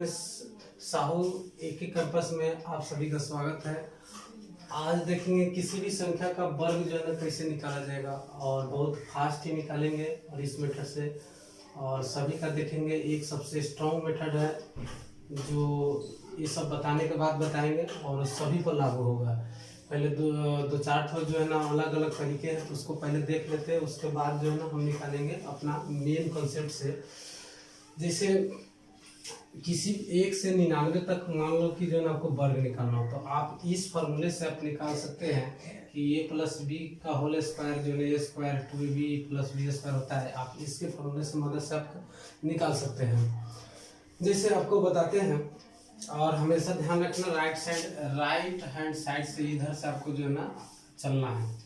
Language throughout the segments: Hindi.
इस साहू एक ही कैंपस में आप सभी का स्वागत है। आज देखेंगे किसी भी संख्या का वर्ग जो है ना कैसे निकाला जाएगा और बहुत फास्ट ही निकालेंगे और इस मेथड से। और सभी का देखेंगे एक सबसे स्ट्रॉन्ग मेथड है जो ये सब बताने के बाद बताएंगे और सभी पर लागू होगा। पहले दो चार ठो जो है ना अलग अलग तरीके हैं तो उसको पहले देख लेते हैं, उसके बाद जो है ना हम निकालेंगे अपना मेन कॉन्सेप्ट से। जैसे किसी 1 से 99 तक मान लो कि जो है ना आपको वर्ग निकालना हो तो आप इस फॉर्मूले से आप निकाल सकते हैं कि ए प्लस बी का होल स्क्वायर जो है A square 2ab plus B square होता है। आप इसके फॉर्मूले से मदद से आप निकाल सकते हैं। जैसे आपको बताते हैं और हमेशा ध्यान रखना राइट हैंड साइड से इधर से आपको जो है ना चलना है।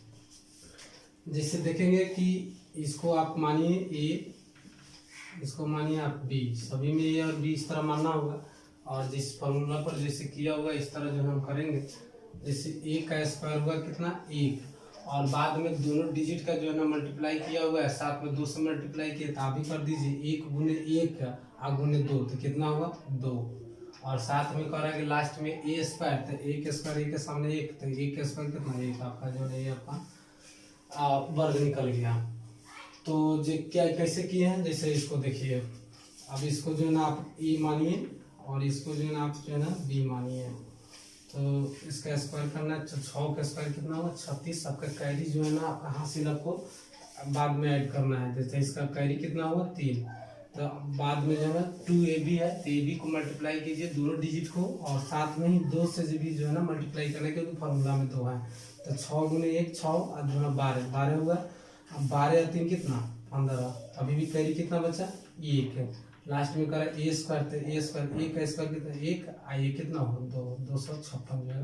जैसे देखेंगे कि इसको आप मानिए ए, इसको मानिए आप बी, सभी में ए और बी इस तरह मानना होगा और जिस फॉर्मूला पर जैसे किया होगा इस तरह जो हम करेंगे। जैसे ए का स्क्वायर होगा कितना 1 और बाद में दोनों डिजिट का जो है ना मल्टीप्लाई किया हुआ है, साथ में 2 से मल्टीप्लाई किया तो आप भी कर दीजिए 1 गुने 1 और गुने 2 तो कितना होगा 2 और साथ में करेंगे लास्ट में ए स्क्वायर तो ए के स्क्वायर ए के सामने 1 तो ए के स्क्वायर कितना 1 आपका जो है आपका वर्ग निकल गया। तो जो क्या कैसे किए हैं जैसे इसको देखिए, अब इसको जो है ना आप ए मानिए और इसको जो है ना आप जो है ना बी मानिए। तो इसका स्क्वायर करना है तो 6 का स्क्वायर कितना होगा 36। आपका कैरी जो है ना आपका हासिल आपको बाद में ऐड करना है। जैसे इसका कैरी कितना होगा 3 तो बाद में जो है 2ab है तो ab को मल्टीप्लाई कीजिए दोनों डिजिट को और साथ में ही 2 से भी जो है ना मल्टीप्लाई करना है क्योंकि फॉर्मूला में 2 है। तो 6 गुने 1 6 और 2 12 होगा। अब 12 और 3 कितना 15। अभी भी कैरी कितना बचा 1 है। लास्ट में करा ए स्क्वायर तो ए स्क्वायर 1 का स्क्वायर कितना 1 और ये कितना हो 256 जो है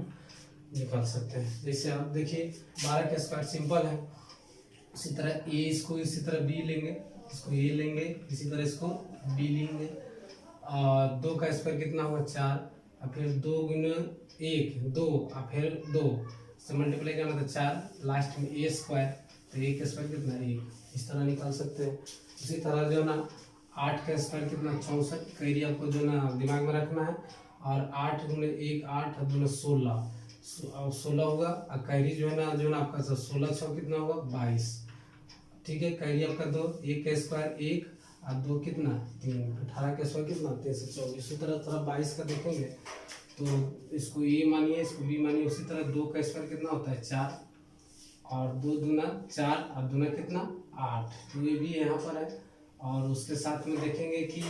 निकाल सकते हैं। जैसे आप देखिए 12 का स्क्वायर सिंपल है, इसी तरह ए इसको इसी तरह बी लेंगे, इसको ए लेंगे, इसी तरह इसको बी लेंगे और 2 का स्क्वायर कितना हुआ 4 और फिर 2 गुने 1 2 और फिर 2 से मल्टीप्लाई करना तो 4 लास्ट में ए स्क्वायर तो ए का स्क्वायर कितना 1 इस तरह निकाल सकते हैं। उसी तरह जो है ना 8 का स्क्वायर कितना 64 कैरी आपको जो ना दिमाग में रखना है और 8 गुने 1 8 और 2 16 होगा और कैरी जो है ना आपका 16 6 कितना होगा 22। ठीक है, कैरी आपका 2 1 का स्क्वायर 1 और 2 कितना 3 18 का स्क्वायर कितना 3 से 24। इसी तरह 22 का देखेंगे तो इसको ए मानिए इसको बी मानिए। उसी तरह 2 का स्क्वायर कितना होता है 4 और 2 दूना 4 और दूना कितना 8 तो ये भी यहाँ पर है। और उसके साथ में देखेंगे कि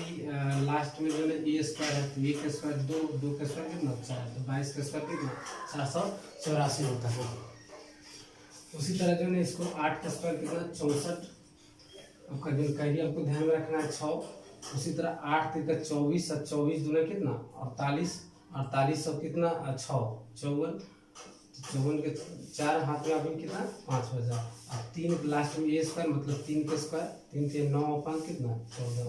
लास्ट में जो है ए स्क्वायर है तो ए का स्क्वायर 2 का स्क्वायर कितना 4 तो 22 का स्क्वायर कितना 484 होता है। उसी तरह जो है इसको 8 का स्क्वायर कितना 64 आपका जो कैरी आपको ध्यान में रखना है 6। उसी तरह 8 3 का 24 और 24 दूना कितना 48 सब कितना 6 54 के 4 हाथ में अभी कितना 5 बजा और 3 लास्ट में ए स्क्वायर मतलब 3 के स्क्वायर 3 3 9 5 कितना 14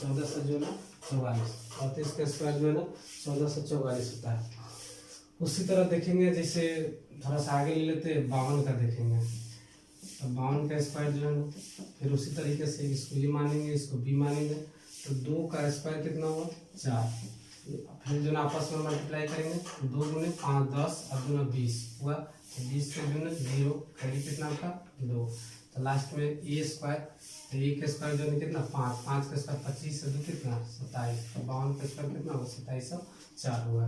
14 से जो है ना 44 और 30 का स्क्वायर जो है ना 14 से 44 होता है। उसी तरह देखेंगे जैसे थोड़ा सा आगे ले लेते हैं 52 का देखेंगे तो 52 का स्क्वायर जो है ना फिर उसी तरीके से इसको ये मानेंगे इसको बी मानेंगे तो 2 का स्क्वायर कितना हुआ 4 फिर जो ना आपस में मल्टीप्लाई करेंगे 2 गुने 5 10 और 2 20 हुआ 20 से जो है 0 कैरी कितना आपका 2 तो लास्ट में ए स्क्वायर तो ए का स्क्वायर जो है कितना 5 5 का स्क्वायर 25 से 2 कितना 27 तो 52 का स्क्वायर कितना हुआ 27 और 4 हुआ।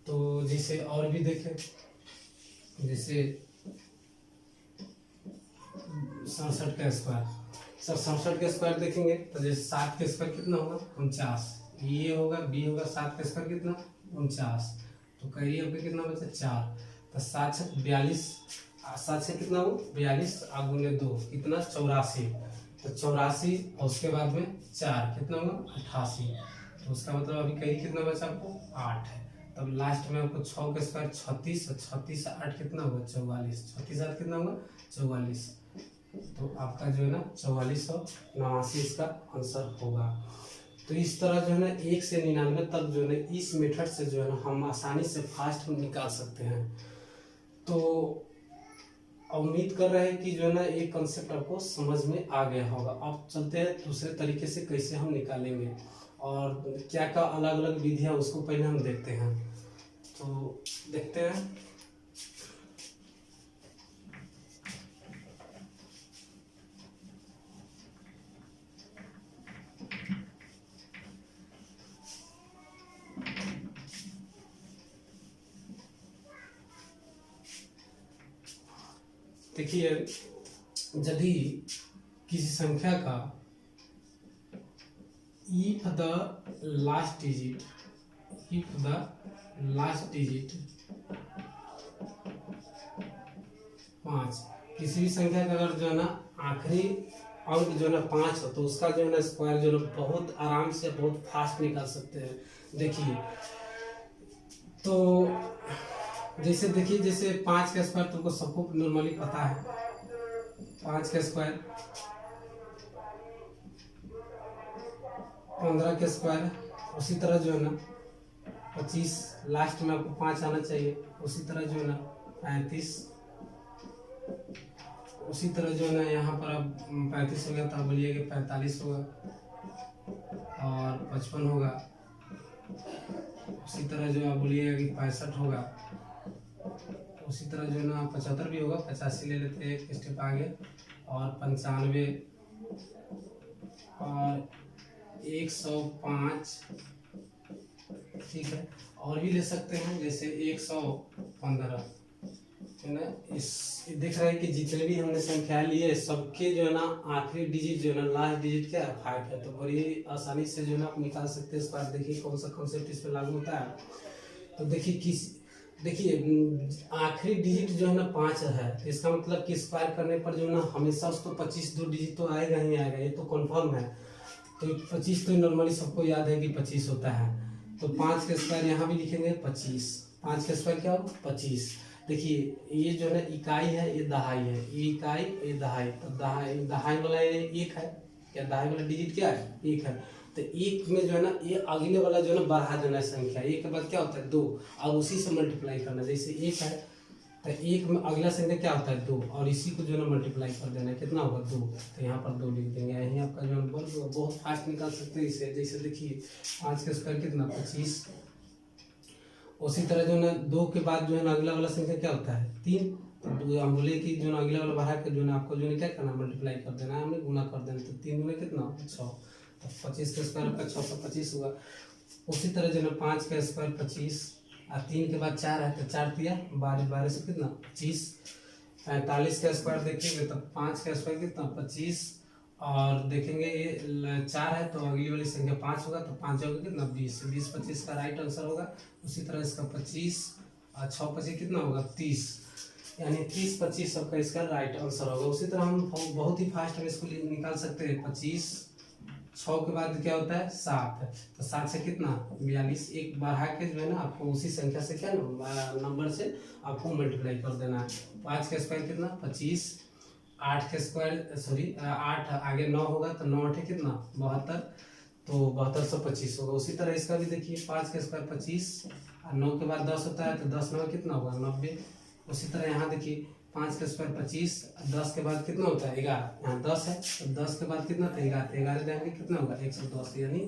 तो जैसे और भी देखें जैसे 67 का स्क्वायर 67 का स्क्वायर देखेंगे तो जैसे 7 का स्क्वायर कितना होगा 49 ये होगा बी होगा 7 का स्क्वायर कितना 49 तो करिए आपका कितना बचा 4 तो 7 से 42 7 से कितना हो 42 और गुने 2 कितना 84 तो 84 और उसके बाद में 4 कितना होगा 88 तो उसका मतलब अभी कहीं कितना बचा आपको 8 है। तब लास्ट में आपको 6 का स्क्वायर 36 और 36 से 8 कितना होगा 44 36 8 कितना होगा 44 तो आपका जो है ना 4489 इसका आंसर होगा। तो इस तरह जो है ना 1 से 99 तक जो है ना इस मेथड से जो है ना हम आसानी से फास्ट निकाल सकते हैं। तो उम्मीद कर रहे हैं कि जो है ना एक कॉन्सेप्ट आपको समझ में आ गया होगा। अब चलते हैं दूसरे तरीके से कैसे हम निकालेंगे। और क्या क्या अलग अलग विधि है उसको पहले हम देखते हैं। तो देखते हैं। देखिए, यदि किसी संख्या का if the last digit 5, किसी भी संख्या का अगर जो है ना आखिरी अंक जो है ना 5 हो तो उसका जो है ना स्क्वायर जो है ना बहुत आराम से बहुत फास्ट निकाल सकते हैं। देखिए, तो जैसे देखिए, जैसे 5 का स्क्वायर तुमको सबको नॉर्मली पता है। 5 का स्क्वायर 15 के स्क्वायर, उसी तरह जो है ना 25, लास्ट में आपको 5 आना चाहिए। उसी तरह जो है ना 35, उसी तरह जो है ना यहाँ पर अब 35 हो गया तो बोलिए कि 45 होगा और 55 होगा। उसी तरह जो आप बोलिएगा कि 65 होगा। उसी तरह जो है ना 75 भी होगा, 85 ले लेते हैं एक स्टेप आगे, और 95 और 105, ठीक है। और भी ले सकते हैं जैसे 115, है ना। इस दिख रहा है कि जितने भी हमने संख्या लिए सबके जो है ना आखिरी डिजिट जो है ना लास्ट डिजिट क्या है 5 है। तो बड़ी आसानी से जो है ना आप निकाल सकते हैं इस बार। देखिए कौन सा कॉन्सेप्ट इस पर लागू होता है। तो देखिए आखिरी डिजिट जो है ना 5 है, तो इसका मतलब कि स्क्वायर करने पर जो है ना हमेशा उसको 25 दो डिजिट तो आएगा ही आएगा, ये तो कन्फर्म है। तो 25 तो नॉर्मली सबको याद है कि 25 होता है। तो 5 के स्क्वायर यहाँ भी लिखेंगे 25। 5 के स्क्वायर क्या हो 25। देखिए ये जो है ना इकाई है, ये दहाई है, ये इकाई ये दहाई। तो दहाई वाला ये 1 है, क्या दहाई वाला डिजिट क्या है 1 है। तो 1 में जो है ना ये अगले वाला जो है ना बढ़ा देना है संख्या। 1 के बाद क्या होता है 2, और उसी से मल्टीप्लाई करना। जैसे 1 है तो 1 में अगला संख्या क्या होता है 2, और इसी को जो है ना मल्टीप्लाई कर देना है। कितना होगा 2, तो यहाँ पर 2 लिख देंगे। यहीं आपका जो है बहुत फास्ट निकाल सकते हैं इसे। जैसे देखिए 5 के स्क्वायर कितना 25। उसी तरह जो है ना 2 के बाद जो है ना अगला वाला संख्या क्या होता है 3। तो हम बोले कि जो है अगला वाला बढ़ा के जो है आपको जो है क्या करना मल्टीप्लाई कर देना है, हमें गुना कर देना। तो 3 में कितना 6, तो 25 का स्क्वायर आपका 625 हुआ। उसी तरह जो है 5 का स्क्वायर 25, और 3 के बाद 4 है तो 4 दिया 12, 12 से कितना 25। 45 का स्क्वायर देखेंगे तो 5 का स्क्वायर कितना 25, और देखेंगे ये 4 है तो अगली वाली संख्या 5 होगा, तो 5 होगा कितना 20, 20 25 का राइट आंसर होगा। उसी तरह इसका 25 और 6 25 कितना होगा 30, यानी 30 25 सबका इसका राइट आंसर होगा। उसी तरह हम बहुत ही फास्ट हम इसको निकाल सकते हैं। 25 6 के बाद क्या होता है 7, तो 7 से कितना 42, एक बढ़ा के जो है ना आपको उसी संख्या से क्या नंबर से आपको मल्टीप्लाई कर देना है। 5 का स्क्वायर कितना 25, 8 के स्क्वायर 8 आगे 9 होगा तो 9 8 कितना 72, तो 7225 होगा। उसी तरह इसका भी देखिए 5 के स्क्वायर 25, और 9 के बाद 10 होता है तो 10 9 कितना होगा 90। उसी तरह यहाँ देखिए 5 के स्क्वायर 25, 10 के बाद कितना होता है 11, यहाँ 10 है तो 10 के बाद कितना था 11, 11 देंगे कितना होगा 110, यानी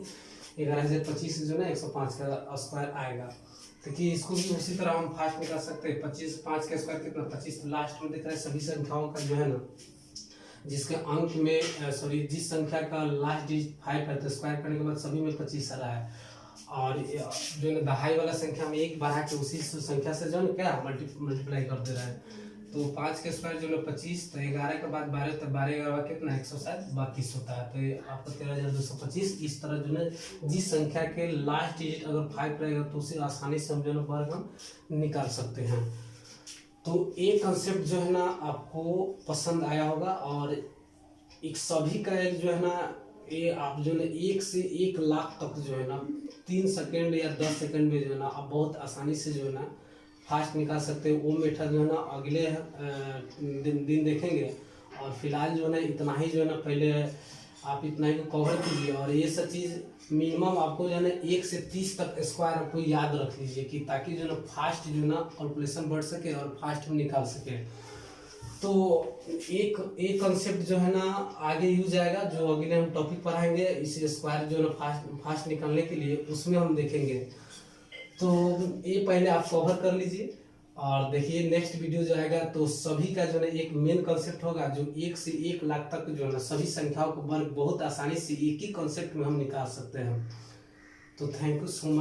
11,025 जो है ना 105 का स्क्वायर आएगा। देखिए इसको भी उसी तरह हम फास्ट निकाल सकते हैं। 5 का स्क्वायर कितना 25, लास्ट में दिख रहा है सभी संख्याओं का जो है ना जिसके अंक में जिस संख्या का लास्ट डिजिट 5 है तो स्क्वायर करने के बाद सभी में 25 आ रहा है। और जो है दहाई वाला संख्या में 1 बढ़ा के उसी संख्या से जो है क्या मल्टीप्लाई कर दे रहा है। तो 5 के स्क्वायर जो है 25, तो 11 के बाद 12, तो 12 11 कितना 132 होता है। तो आपको 13,225। इस तरह जो है जिस संख्या के लास्ट डिजिट अगर 5 रहेगा तो उसे आसानी से हम जो है वर्ग हम निकाल सकते हैं। तो ये कंसेप्ट जो है ना आपको पसंद आया होगा, और एक सभी का एक जो है ना ये आप जो है 1 से 1 लाख तक जो है ना 3 सेकंड या 10 सेकंड में जो है ना आप बहुत आसानी से जो है ना फास्ट निकाल सकते हैं। वो मेथड जो है ना अगले दिन देखेंगे, और फिलहाल जो है ना इतना ही जो है ना पहले आप इतना ही कवर कीजिए। और ये सब चीज़ मिनिमम आपको जो है ना 1 से 30 तक स्क्वायर आपको याद रख लीजिए, कि ताकि जो है ना फास्ट जो है ना कैलकुलेशन बढ़ सके और फास्ट में निकाल सके। तो एक एक कंसेप्ट जो है ना आगे यूज आएगा, जो अगले हम टॉपिक पढ़ाएंगे इसे स्क्वायर जो है ना फास्ट निकालने के लिए, उसमें हम देखेंगे। तो ये पहले आप कवर कर लीजिए और देखिए नेक्स्ट वीडियो जो आएगा तो सभी का जो है एक मेन कंसेप्ट होगा, जो 1 से 1 लाख तक जो है ना सभी संख्याओं को वर्ग बहुत आसानी से एक ही कंसेप्ट में हम निकाल सकते हैं। तो थैंक यू सो मच।